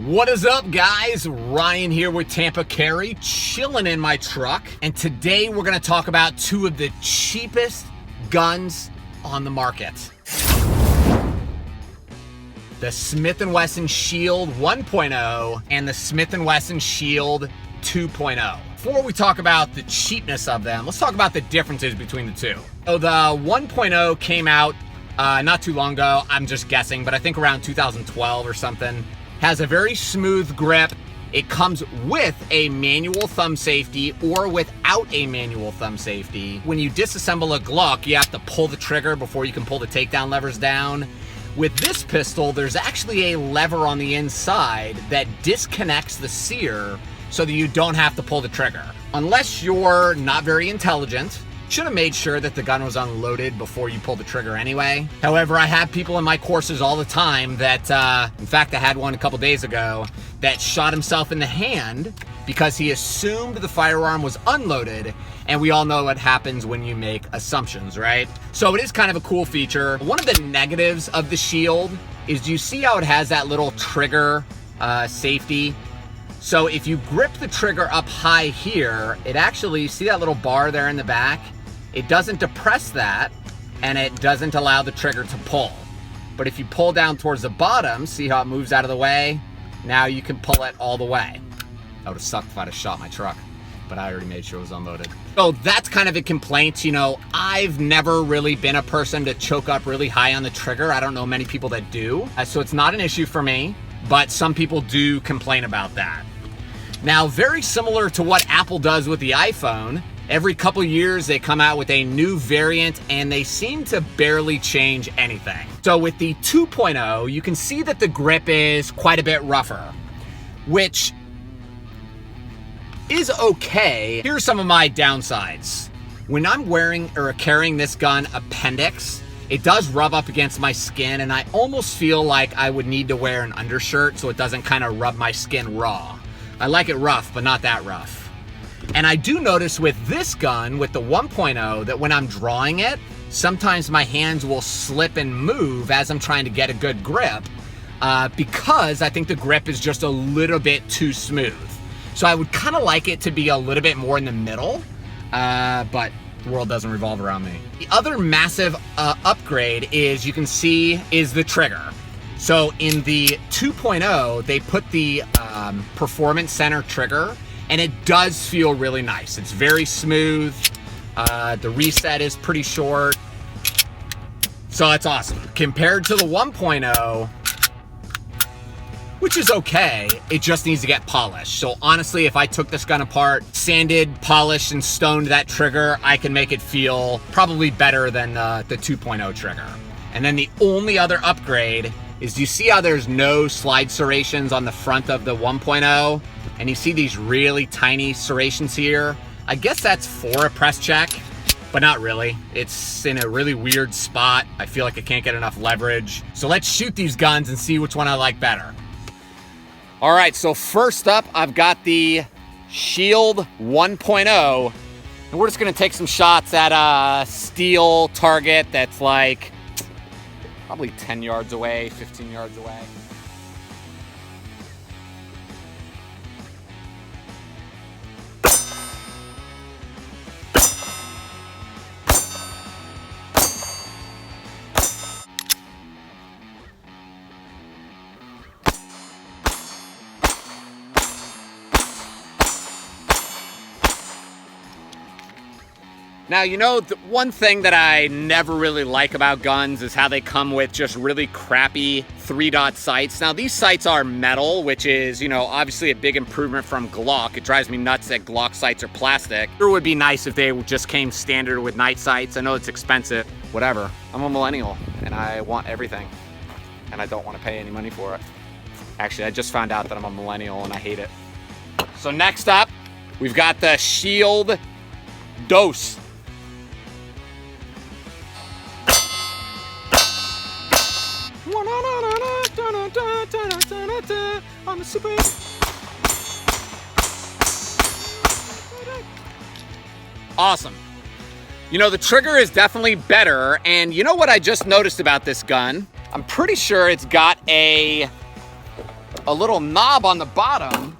What is up, guys? Ryan here with Tampa Carry, chilling in my truck. And today we're going to talk about two of the cheapest guns on the market. The Smith and Wesson Shield 1.0 and the Smith and Wesson Shield 2.0. Before we talk about the cheapness of them, let's talk about the differences between the two. So the 1.0 came out not too long ago. I'm just guessing, but I think around 2012 or something. Has a very smooth grip. It comes with a manual thumb safety or without a manual thumb safety. When you disassemble a Glock, you have to pull the trigger before you can pull the takedown levers down. With this pistol, there's actually a lever on the inside that disconnects the sear so that you don't have to pull the trigger. Unless you're not very intelligent, should have made sure that the gun was unloaded before you pull the trigger anyway. However, I have people in my courses all the time that, in fact, I had one a couple days ago that shot himself in the hand because he assumed the firearm was unloaded, and we all know what happens when you make assumptions, right? So it is kind of a cool feature. One of the negatives of the Shield is you see how it has that little trigger safety. So if you grip the trigger up high here, it actually, see that little bar there in the back? It doesn't depress that, and it doesn't allow the trigger to pull. But if you pull down towards the bottom, see how it moves out of the way? Now you can pull it all the way. That would have sucked if I'd have shot my truck, but I already made sure it was unloaded. So that's kind of a complaint. You know, I've never really been a person to choke up really high on the trigger. I don't know many people that do. So it's not an issue for me, but some people do complain about that. Now, very similar to what Apple does with the iPhone, every couple years they come out with a new variant and they seem to barely change anything. So with the 2.0, you can see that the grip is quite a bit rougher, which is okay. Here are some of my downsides. When I'm wearing or carrying this gun appendix, it does rub up against my skin, and I almost feel like I would need to wear an undershirt so it doesn't kind of rub my skin raw. I like it rough, but not that rough. And I do notice with this gun, with the 1.0, that when I'm drawing it, sometimes my hands will slip and move as I'm trying to get a good grip because I think the grip is just a little bit too smooth. So I would kind of like it to be a little bit more in the middle, but the world doesn't revolve around me. The other massive upgrade is, you can see, is the trigger. So in the 2.0, they put the Performance Center trigger, and it does feel really nice. It's very smooth. The reset is pretty short. So that's awesome. Compared to the 1.0, which is okay, it just needs to get polished. So honestly, if I took this gun apart, sanded, polished, and stoned that trigger, I can make it feel probably better than the 2.0 trigger. And then the only other upgrade is, you see how there's no slide serrations on the front of the 1.0? And you see these really tiny serrations here? I guess that's for a press check, but not really. It's in a really weird spot. I feel like I can't get enough leverage. So let's shoot these guns and see which one I like better. All right, so first up, I've got the Shield 1.0, and we're just gonna take some shots at a steel target that's like probably 10 yards away, 15 yards away. Now, you know, the one thing that I never really like about guns is how they come with just really crappy 3-dot sights. Now, these sights are metal, which is, you know, obviously a big improvement from Glock. It drives me nuts that Glock sights are plastic. It would be nice if they just came standard with night sights. I know it's expensive, whatever. I'm a millennial and I want everything, and I don't want to pay any money for it. Actually, I just found out that I'm a millennial and I hate it. So next up, we've got the Shield Dose. On the super. Awesome. You know, the trigger is definitely better, and you know what I just noticed about this gun? I'm pretty sure it's got a a little knob on the bottom.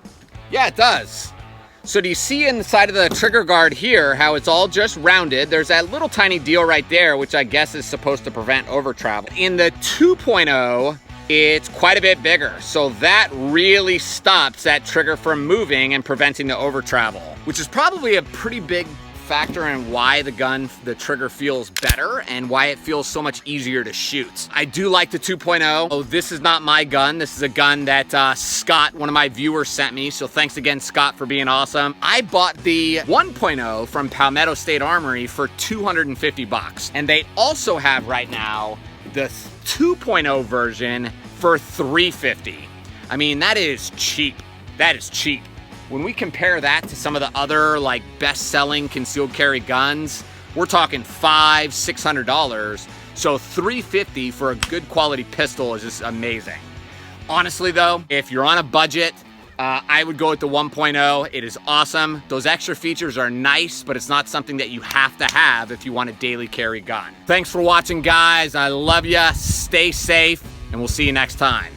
Yeah, it does. So do you see inside of the trigger guard here how it's all just rounded? There's that little tiny deal right there, which I guess is supposed to prevent over travel. In the 2.0, it's quite a bit bigger. So that really stops that trigger from moving and preventing the over travel, which is probably a pretty big factor in why the trigger feels better and why it feels so much easier to shoot. I do like the 2.0. Oh, this is not my gun. This is a gun that Scott, one of my viewers, sent me. So thanks again, Scott, for being awesome. I bought the 1.0 from Palmetto State Armory for $250. And they also have right now the 2.0 version for $350. I mean, that is cheap. That is cheap. When we compare that to some of the other like best-selling concealed carry guns, we're talking $500, $600. So $350 for a good quality pistol is just amazing. Honestly though, if you're on a budget, I would go with the 1.0. It is awesome. Those extra features are nice, but it's not something that you have to have if you want a daily carry gun. Thanks for watching, guys. I love ya. Stay safe, and we'll see you next time.